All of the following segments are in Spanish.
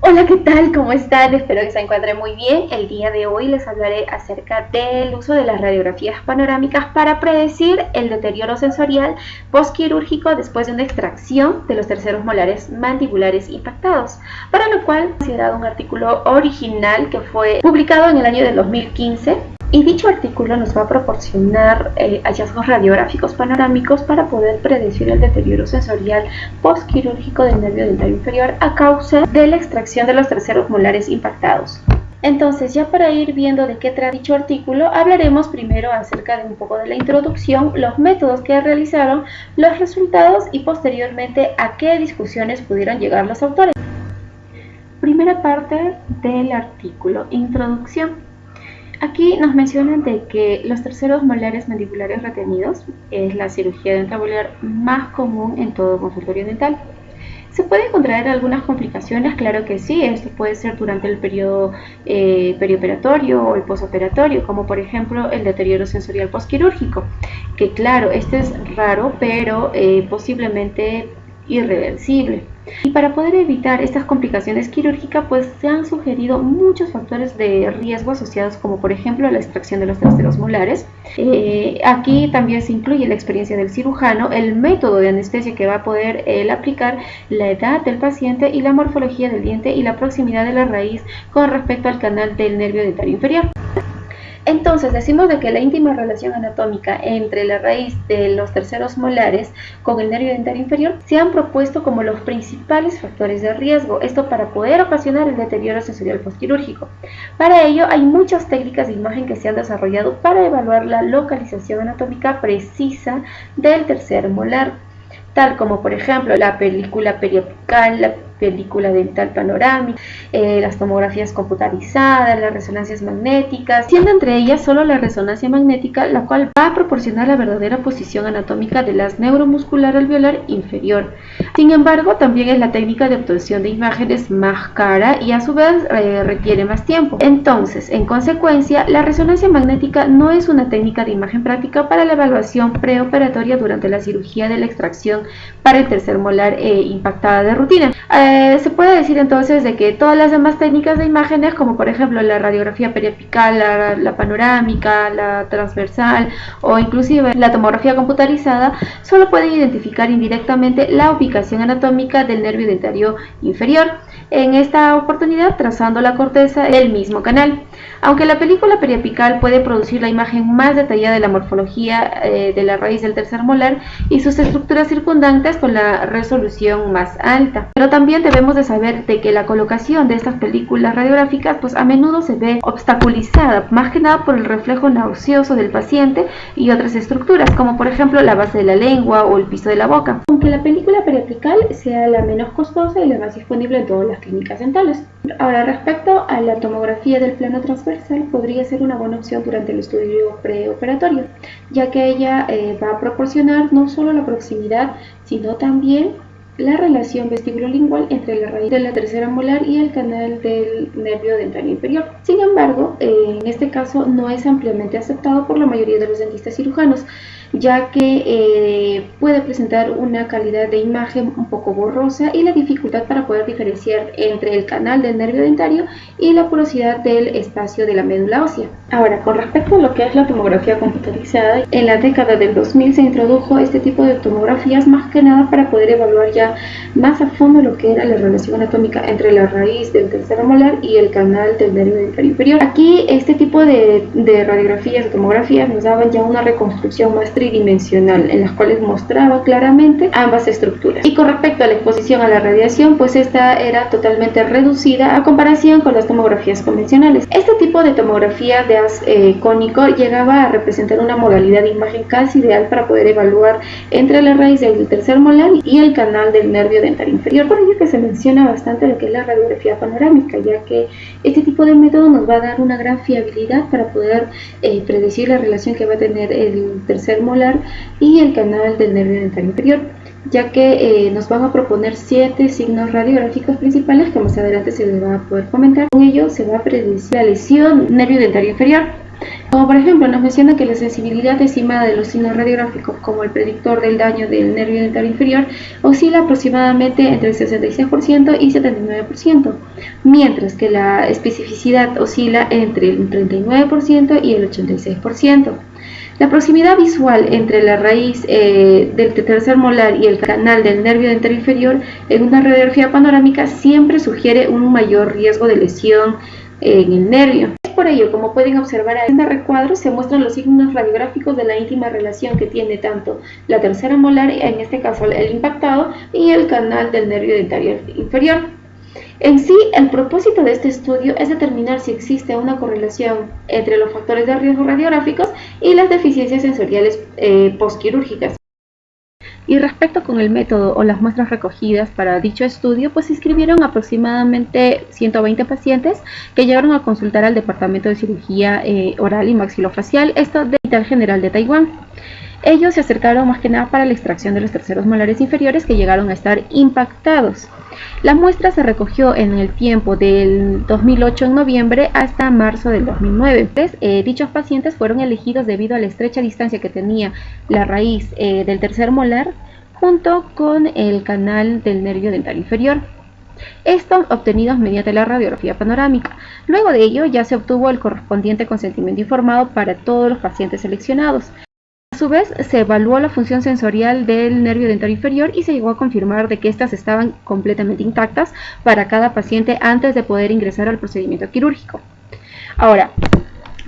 Hola, ¿qué tal? ¿Cómo están? Espero que se encuentren muy bien. El día de hoy les hablaré acerca del uso de las radiografías panorámicas para predecir el deterioro sensorial postquirúrgico después de una extracción de los terceros molares mandibulares impactados, para lo cual he considerado un artículo original que fue publicado en el año del 2015. Y dicho artículo nos va a proporcionar hallazgos radiográficos panorámicos para poder predecir el deterioro sensorial postquirúrgico del nervio dentario inferior a causa de la extracción de los terceros molares impactados. Entonces, ya para ir viendo de qué trata dicho artículo, hablaremos primero acerca de un poco de la introducción, los métodos que realizaron, los resultados y posteriormente a qué discusiones pudieron llegar los autores. Primera parte del artículo, introducción. Aquí nos mencionan de que los terceros molares mandibulares retenidos es la cirugía dentabular más común en todo consultorio dental. ¿Se pueden contraer algunas complicaciones? Claro que sí, esto puede ser durante el periodo perioperatorio o el posoperatorio, como por ejemplo el deterioro sensorial postquirúrgico, que claro, este es raro, pero posiblemente irreversible. Y para poder evitar estas complicaciones quirúrgicas, pues se han sugerido muchos factores de riesgo asociados, como por ejemplo la extracción de los terceros molares. Aquí también se incluye la experiencia del cirujano, el método de anestesia que va a poder aplicar, la edad del paciente y la morfología del diente y la proximidad de la raíz con respecto al canal del nervio dentario inferior. Entonces decimos de que la íntima relación anatómica entre la raíz de los terceros molares con el nervio dentario inferior se han propuesto como los principales factores de riesgo, esto para poder ocasionar el deterioro sensorial postquirúrgico. Para ello hay muchas técnicas de imagen que se han desarrollado para evaluar la localización anatómica precisa del tercer molar, tal como por ejemplo la película periapical, la película dental panorámica, las tomografías computarizadas, las resonancias magnéticas, siendo entre ellas solo la resonancia magnética, la cual va a proporcionar la verdadera posición anatómica del haz neuromuscular alveolar inferior. Sin embargo, también es la técnica de obtención de imágenes más cara y a su vez requiere más tiempo. Entonces, en consecuencia, la resonancia magnética no es una técnica de imagen práctica para la evaluación preoperatoria durante la cirugía de la extracción para el tercer molar impactada de rutina. Se puede decir entonces de que todas las demás técnicas de imágenes, como por ejemplo la radiografía periapical, la panorámica, la transversal o inclusive la tomografía computarizada, solo pueden identificar indirectamente la ubicación anatómica del nervio dentario inferior, en esta oportunidad trazando la corteza del mismo canal. Aunque la película periapical puede producir la imagen más detallada de la morfología de la raíz del tercer molar y sus estructuras circundantes con la resolución más alta. Pero también debemos de saber de que la colocación de estas películas radiográficas pues a menudo se ve obstaculizada, más que nada por el reflejo nauseoso del paciente y otras estructuras, como por ejemplo la base de la lengua o el piso de la boca. Aunque la película periapical sea la menos costosa y la más disponible en todas las clínicas dentales. Ahora, respecto a la tomografía del plano transversal, podría ser una buena opción durante el estudio preoperatorio, ya que ella va a proporcionar no solo la proximidad, sino también la relación vestibulolingual entre la raíz de la tercera molar y el canal del nervio dentario inferior. Sin embargo, en este caso no es ampliamente aceptado por la mayoría de los dentistas cirujanos, ya que puede presentar una calidad de imagen un poco borrosa y la dificultad para poder diferenciar entre el canal del nervio dentario y la porosidad del espacio de la médula ósea. Ahora, con respecto a lo que es la tomografía computarizada, en la década del 2000 se introdujo este tipo de tomografías más que nada para poder evaluar ya más a fondo lo que era la relación anatómica entre la raíz del tercer molar y el canal del nervio dentario inferior. Aquí este tipo de radiografías o tomografías nos daban ya una reconstrucción más tridimensional en las cuales mostraba claramente ambas estructuras. Y con respecto a la exposición a la radiación, pues esta era totalmente reducida a comparación con las tomografías convencionales. Este tipo de tomografía de haz cónico llegaba a representar una modalidad de imagen casi ideal para poder evaluar entre la raíz del tercer molar y el canal del nervio dentario inferior. Por ello que se menciona bastante lo que es la radiografía panorámica, ya que este tipo de método nos va a dar una gran fiabilidad para poder predecir la relación que va a tener el tercer molar y el canal del nervio dentario inferior, ya que nos van a proponer 7 signos radiográficos principales que más adelante se les va a poder comentar. Con ello se va a predecir la lesión nervio dentario inferior. Como por ejemplo nos menciona que la sensibilidad estimada de los signos radiográficos como el predictor del daño del nervio dental inferior oscila aproximadamente entre el 66% y 79%, mientras que la especificidad oscila entre el 39% y el 86%. La proximidad visual entre la raíz del tercer molar y el canal del nervio dental inferior en una radiografía panorámica siempre sugiere un mayor riesgo de lesión en el nervio. Por ello, como pueden observar en este recuadro, se muestran los signos radiográficos de la íntima relación que tiene tanto la tercera molar, en este caso el impactado, y el canal del nervio dental inferior. En sí, el propósito de este estudio es determinar si existe una correlación entre los factores de riesgo radiográficos y las deficiencias sensoriales postquirúrgicas. Y respecto con el método o las muestras recogidas para dicho estudio, pues se inscribieron aproximadamente 120 pacientes que llegaron a consultar al Departamento de Cirugía Oral y Maxilofacial, esto del Hospital General de Taiwán. Ellos se acercaron más que nada para la extracción de los terceros molares inferiores que llegaron a estar impactados. La muestra se recogió en el tiempo del 2008 en noviembre hasta marzo del 2009. Dichos pacientes fueron elegidos debido a la estrecha distancia que tenía la raíz del tercer molar junto con el canal del nervio dental inferior. Esto obtenidos mediante la radiografía panorámica. Luego de ello ya se obtuvo el correspondiente consentimiento informado para todos los pacientes seleccionados. A su vez, se evaluó la función sensorial del nervio dental inferior y se llegó a confirmar de que éstas estaban completamente intactas para cada paciente antes de poder ingresar al procedimiento quirúrgico. Ahora,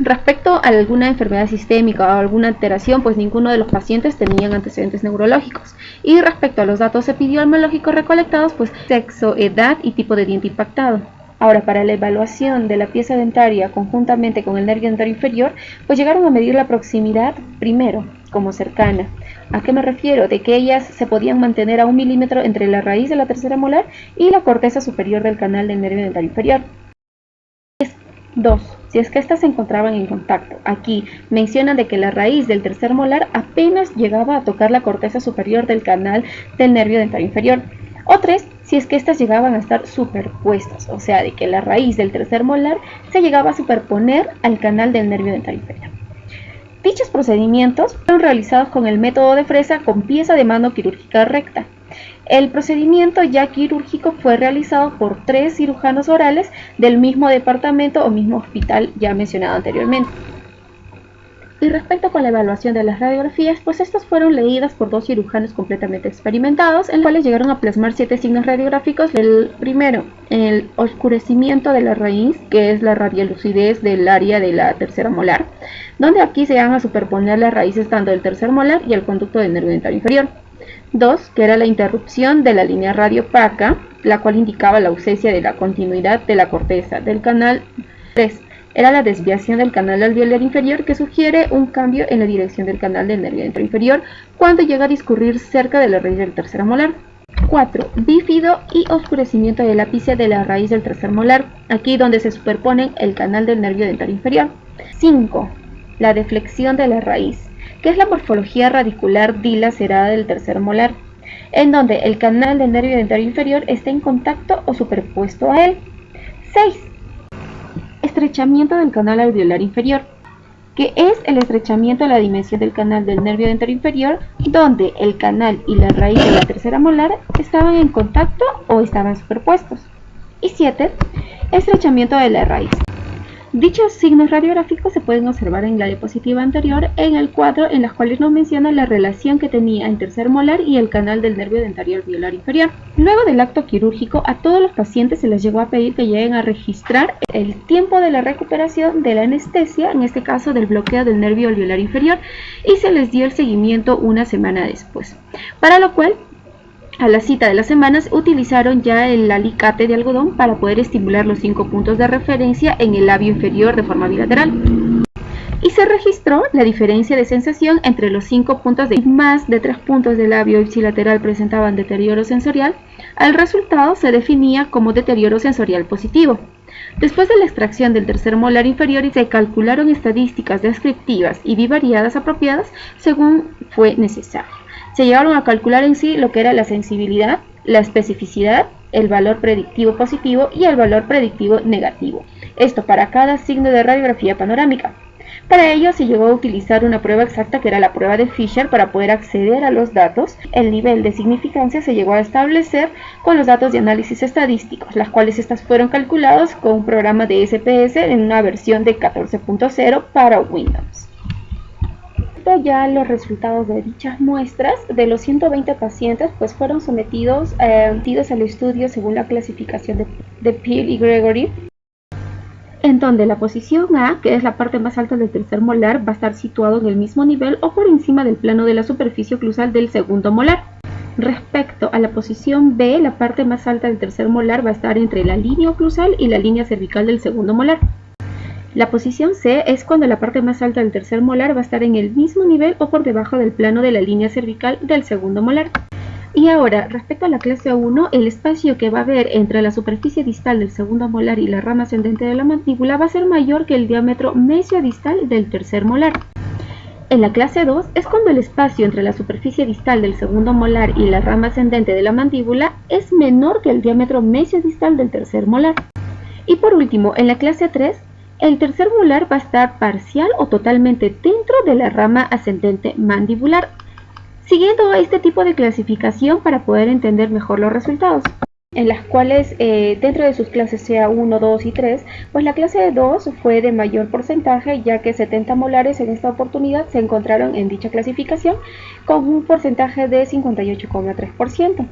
respecto a alguna enfermedad sistémica o alguna alteración, pues ninguno de los pacientes tenían antecedentes neurológicos. Y respecto a los datos epidemiológicos recolectados, pues sexo, edad y tipo de diente impactado. Ahora, para la evaluación de la pieza dentaria conjuntamente con el nervio dental inferior, pues llegaron a medir la proximidad primero como cercana. ¿A qué me refiero? De que ellas se podían mantener a 1 milímetro entre la raíz de la tercera molar y la corteza superior del canal del nervio dental inferior. 2. Si es que éstas se encontraban en contacto. Aquí mencionan de que la raíz del tercer molar apenas llegaba a tocar la corteza superior del canal del nervio dental inferior. O 3, si es que éstas llegaban a estar superpuestas, o sea, de que la raíz del tercer molar se llegaba a superponer al canal del nervio dental inferior. Dichos procedimientos fueron realizados con el método de fresa con pieza de mano quirúrgica recta. El procedimiento ya quirúrgico fue realizado por 3 cirujanos orales del mismo departamento o mismo hospital ya mencionado anteriormente. Y respecto con la evaluación de las radiografías, pues estas fueron leídas por 2 cirujanos completamente experimentados, en los cuales llegaron a plasmar 7 signos radiográficos. El primero, el oscurecimiento de la raíz, que es la radiolucidez del área de la tercera molar, donde aquí se van a superponer las raíces tanto del tercer molar y el conducto del nervio dental inferior. 2, que era la interrupción de la línea radiopaca, la cual indicaba la ausencia de la continuidad de la corteza del canal. 3, era la desviación del canal alveolar inferior, que sugiere un cambio en la dirección del canal del nervio dental inferior cuando llega a discurrir cerca de la raíz del tercer molar. 4, bífido y oscurecimiento del ápice de la raíz del tercer molar, aquí donde se superponen el canal del nervio dental inferior. 5, la deflexión de la raíz, que es la morfología radicular dilacerada del tercer molar, en donde el canal del nervio dental inferior está en contacto o superpuesto a él. 6, estrechamiento del canal alveolar inferior, que es el estrechamiento de la dimensión del canal del nervio dental inferior, donde el canal y la raíz de la tercera molar estaban en contacto o estaban superpuestos. Y 7, estrechamiento de la raíz. Dichos signos radiográficos se pueden observar en la diapositiva anterior en el cuadro, en las cuales nos menciona la relación que tenía el tercer molar y el canal del nervio dental alveolar inferior. Luego del acto quirúrgico, a todos los pacientes se les llegó a pedir que lleguen a registrar el tiempo de la recuperación de la anestesia, en este caso del bloqueo del nervio alveolar inferior, y se les dio el seguimiento una semana después, para lo cual a la cita de las semanas utilizaron ya el alicate de algodón para poder estimular los 5 puntos de referencia en el labio inferior de forma bilateral. Y se registró la diferencia de sensación entre los 5 puntos de más de 3 puntos del labio ipsilateral presentaban deterioro sensorial. El resultado se definía como deterioro sensorial positivo. Después de la extracción del tercer molar inferior se calcularon estadísticas descriptivas y bivariadas apropiadas según fue necesario. Se llegaron a calcular en sí lo que era la sensibilidad, la especificidad, el valor predictivo positivo y el valor predictivo negativo. Esto para cada signo de radiografía panorámica. Para ello se llegó a utilizar una prueba exacta que era la prueba de Fisher para poder acceder a los datos. El nivel de significancia se llegó a establecer con los datos de análisis estadísticos, las cuales estas fueron calculados con un programa de SPS en una versión de 14.0 para Windows. Ya los resultados de dichas muestras, de los 120 pacientes, pues fueron sometidos al estudio según la clasificación de Peel y Gregory, en donde la posición A, que es la parte más alta del tercer molar, va a estar situado en el mismo nivel o por encima del plano de la superficie oclusal del segundo molar. Respecto a la posición B, la parte más alta del tercer molar va a estar entre la línea oclusal y la línea cervical del segundo molar. La posición C es cuando la parte más alta del tercer molar va a estar en el mismo nivel o por debajo del plano de la línea cervical del segundo molar. Y ahora, respecto a la clase 1, el espacio que va a haber entre la superficie distal del segundo molar y la rama ascendente de la mandíbula va a ser mayor que el diámetro mesiodistal del tercer molar. En la clase 2 es cuando el espacio entre la superficie distal del segundo molar y la rama ascendente de la mandíbula es menor que el diámetro mesiodistal del tercer molar. Y por último, en la clase 3, el tercer molar va a estar parcial o totalmente dentro de la rama ascendente mandibular, siguiendo este tipo de clasificación para poder entender mejor los resultados, en las cuales dentro de sus clases sea 1, 2 y 3, pues la clase 2 fue de mayor porcentaje, ya que 70 molares en esta oportunidad se encontraron en dicha clasificación con un porcentaje de 58,3%.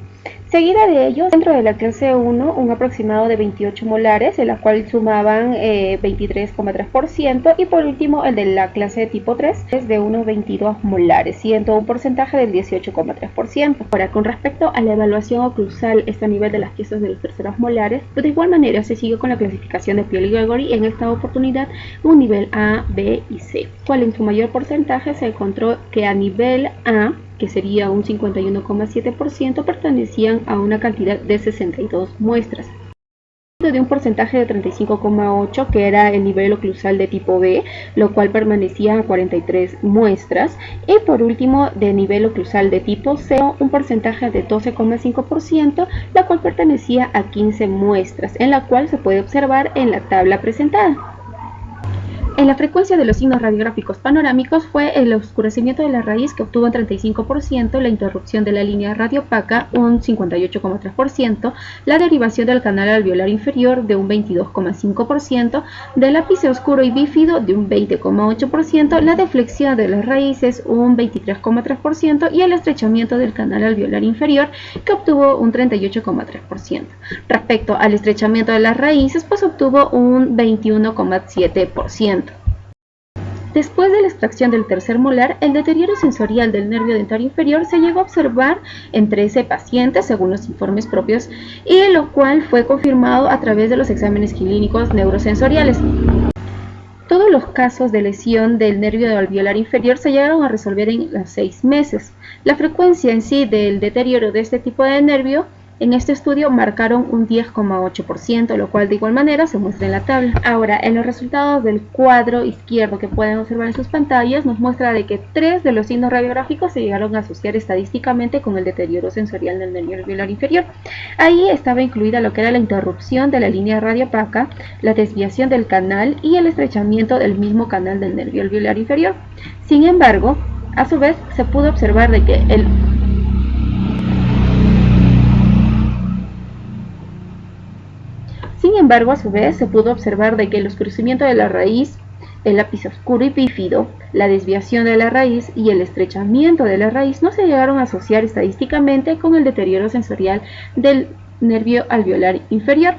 Seguida de ellos, dentro de la clase 1, un aproximado de 28 molares, en la cual sumaban 23,3%, y por último el de la clase tipo 3 es de unos 22 molares, siendo un porcentaje del 18,3%. Ahora, con respecto a la evaluación oclusal, a nivel de las piezas de los terceros molares, pues de igual manera se siguió con la clasificación de Peel y Gregory, en esta oportunidad un nivel A, B y C, cual en su mayor porcentaje se encontró que a nivel A, que sería un 51,7%, pertenecían a una cantidad de 62 muestras, de un porcentaje de 35,8%, que era el nivel oclusal de tipo B, lo cual permanecía a 43 muestras, y por último de nivel oclusal de tipo C, un porcentaje de 12,5%, la cual pertenecía a 15 muestras, en la cual se puede observar en la tabla presentada. En la frecuencia de los signos radiográficos panorámicos fue el oscurecimiento de la raíz, que obtuvo un 35%, la interrupción de la línea radiopaca un 58,3%, la derivación del canal alveolar inferior de un 22,5%, del ápice oscuro y bífido de un 20,8%, la deflexión de las raíces un 23,3% y el estrechamiento del canal alveolar inferior, que obtuvo un 38,3%. Respecto al estrechamiento de las raíces, pues obtuvo un 21,7%. Después de la extracción del tercer molar, el deterioro sensorial del nervio dentario inferior se llegó a observar en 13 pacientes, según los informes propios, y lo cual fue confirmado a través de los exámenes clínicos neurosensoriales. Todos los casos de lesión del nervio alveolar inferior se llegaron a resolver en los 6 meses. La frecuencia en sí del deterioro de este tipo de nervio en este estudio marcaron un 10,8%, lo cual de igual manera se muestra en la tabla. Ahora, en los resultados del cuadro izquierdo que pueden observar en sus pantallas, nos muestra de que 3 de los signos radiográficos se llegaron a asociar estadísticamente con el deterioro sensorial del nervio alveolar inferior. Ahí estaba incluida lo que era la interrupción de la línea radiopaca, la desviación del canal y el estrechamiento del mismo canal del nervio alveolar inferior. Sin embargo, a su vez se pudo observar de que el oscurecimiento de la raíz, el ápice oscuro y bífido, la desviación de la raíz y el estrechamiento de la raíz no se llegaron a asociar estadísticamente con el deterioro sensorial del nervio alveolar inferior.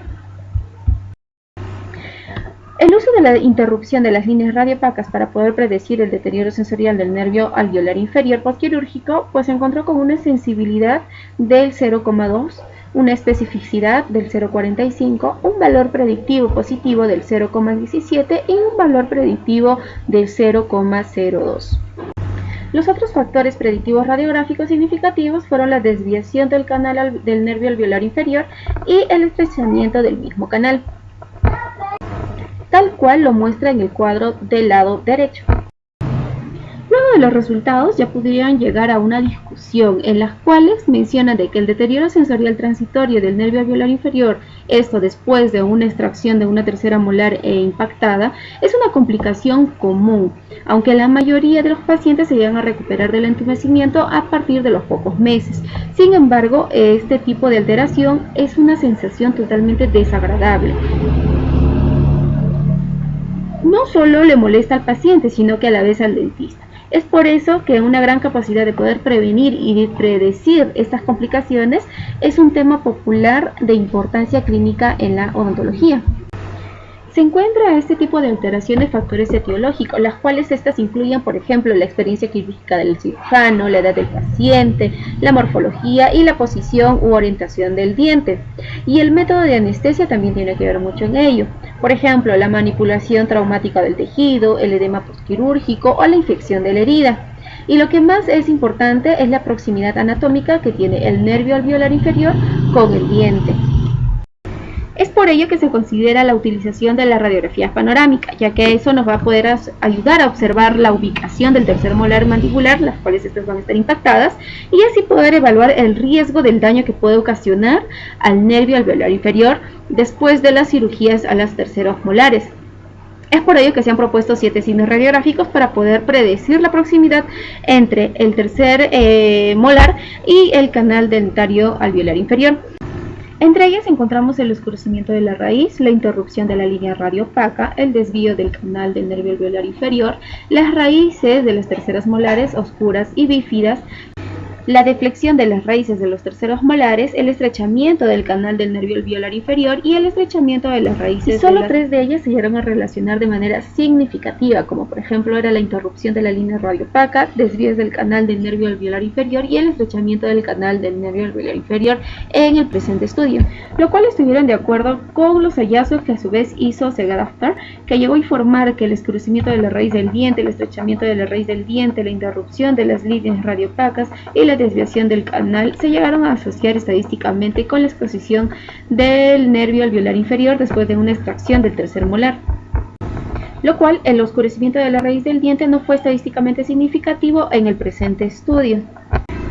El uso de la interrupción de las líneas radiopacas para poder predecir el deterioro sensorial del nervio alveolar inferior postquirúrgico, pues se encontró con una sensibilidad del 0,2, una especificidad del 0,45, un valor predictivo positivo del 0,17 y un valor predictivo del 0,02. Los otros factores predictivos radiográficos significativos fueron la desviación del canal del nervio alveolar inferior y el estrechamiento del mismo canal, tal cual lo muestra en el cuadro del lado derecho. Luego de los resultados ya pudieran llegar a una discusión en las cuales mencionan de que el deterioro sensorial transitorio del nervio alveolar inferior, esto después de una extracción de una tercera molar impactada, es una complicación común, aunque la mayoría de los pacientes se llegan a recuperar del entumecimiento a partir de los pocos meses. Sin embargo, este tipo de alteración es una sensación totalmente desagradable. No solo le molesta al paciente, sino que a la vez al dentista. Es por eso que una gran capacidad de poder prevenir y de predecir estas complicaciones es un tema popular de importancia clínica en la odontología. Se encuentra este tipo de alteraciones factores etiológicos, las cuales estas incluyen, por ejemplo, la experiencia quirúrgica del cirujano, la edad del paciente, la morfología y la posición u orientación del diente. Y el método de anestesia también tiene que ver mucho en ello. Por ejemplo, la manipulación traumática del tejido, el edema postquirúrgico o la infección de la herida. Y lo que más es importante es la proximidad anatómica que tiene el nervio alveolar inferior con el diente. Es por ello que se considera la utilización de la radiografía panorámica, ya que eso nos va a poder ayudar a observar la ubicación del tercer molar mandibular, las cuales estas van a estar impactadas, y así poder evaluar el riesgo del daño que puede ocasionar al nervio alveolar inferior después de las cirugías a las terceros molares. Es por ello que se han propuesto 7 signos radiográficos para poder predecir la proximidad entre el tercer molar y el canal dentario alveolar inferior. Entre ellas encontramos el oscurecimiento de la raíz, la interrupción de la línea radiopaca, el desvío del canal del nervio alveolar inferior, las raíces de las terceras molares oscuras y bífidas, la deflexión de las raíces de los terceros molares, el estrechamiento del canal del nervio alveolar inferior y el estrechamiento de las raíces. Y solo 3 de ellas se llegaron a relacionar de manera significativa, como por ejemplo era la interrupción de la línea radiopaca, desvíos del canal del nervio alveolar inferior y el estrechamiento del canal del nervio alveolar inferior en el presente estudio, lo cual estuvieron de acuerdo con los hallazgos que a su vez hizo Segadaftar, que llegó a informar que el oscurecimiento de la raíz del diente, el estrechamiento de la raíz del diente, la interrupción de las líneas radiopacas y la desviación del canal se llegaron a asociar estadísticamente con la exposición del nervio alveolar inferior después de una extracción del tercer molar, lo cual el oscurecimiento de la raíz del diente no fue estadísticamente significativo en el presente estudio.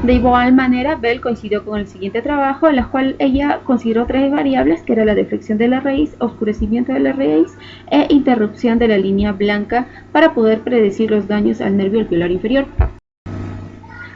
De igual manera, Bell coincidió con el siguiente trabajo, en el cual ella consideró 3 variables, que era la deflexión de la raíz, oscurecimiento de la raíz e interrupción de la línea blanca, para poder predecir los daños al nervio alveolar inferior.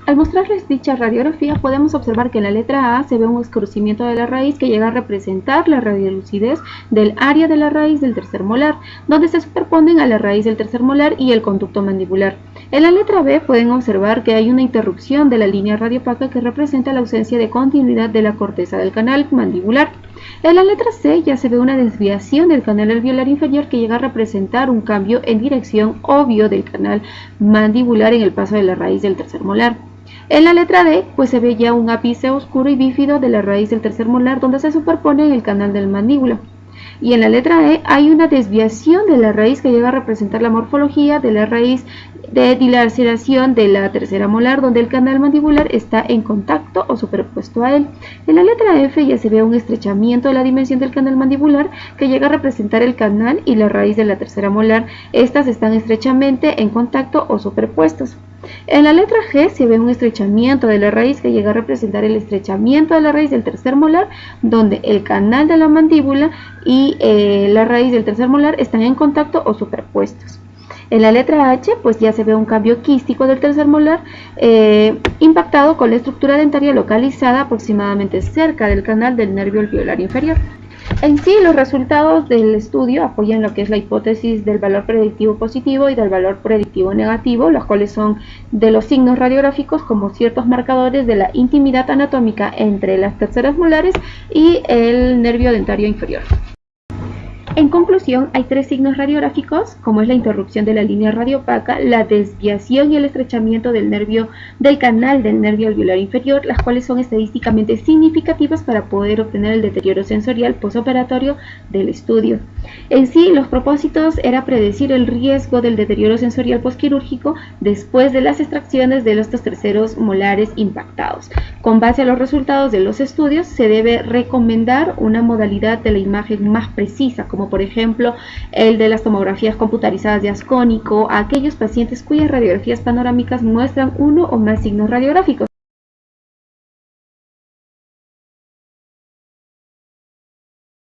Al mostrarles dicha radiografía, podemos observar que en la letra A se ve un oscurecimiento de la raíz que llega a representar la radiolucidez del área de la raíz del tercer molar, donde se superponen a la raíz del tercer molar y el conducto mandibular. En la letra B pueden observar que hay una interrupción de la línea radiopaca que representa la ausencia de continuidad de la corteza del canal mandibular. En la letra C ya se ve una desviación del canal alveolar inferior que llega a representar un cambio en dirección obvio del canal mandibular en el paso de la raíz del tercer molar. En la letra D, pues se ve ya un ápice oscuro y bífido de la raíz del tercer molar donde se superpone en el canal del mandíbula. Y en la letra E hay una desviación de la raíz que llega a representar la morfología de la raíz de dilaceración de la tercera molar donde el canal mandibular está en contacto o superpuesto a él. En la letra F ya se ve un estrechamiento de la dimensión del canal mandibular que llega a representar el canal y la raíz de la tercera molar. Estas están estrechamente en contacto o superpuestos. En la letra G se ve un estrechamiento de la raíz que llega a representar el estrechamiento de la raíz del tercer molar, donde el canal de la mandíbula y la raíz del tercer molar están en contacto o superpuestos. En la letra H, pues ya se ve un cambio quístico del tercer molar impactado con la estructura dentaria localizada aproximadamente cerca del canal del nervio alveolar inferior. En sí, los resultados del estudio apoyan lo que es la hipótesis del valor predictivo positivo y del valor predictivo negativo, los cuales son de los signos radiográficos como ciertos marcadores de la intimidad anatómica entre las terceras molares y el nervio dentario inferior. En conclusión, hay 3 signos radiográficos, como es la interrupción de la línea radiopaca, la desviación y el estrechamiento del canal del nervio alveolar inferior, las cuales son estadísticamente significativas para poder obtener el deterioro sensorial postoperatorio del estudio. En sí, los propósitos era predecir el riesgo del deterioro sensorial postquirúrgico después de las extracciones de los terceros molares impactados, Con base a los resultados de los estudios, se debe recomendar una modalidad de la imagen más precisa, como por ejemplo el de las tomografías computarizadas de ascónico, a aquellos pacientes cuyas radiografías panorámicas muestran uno o más signos radiográficos.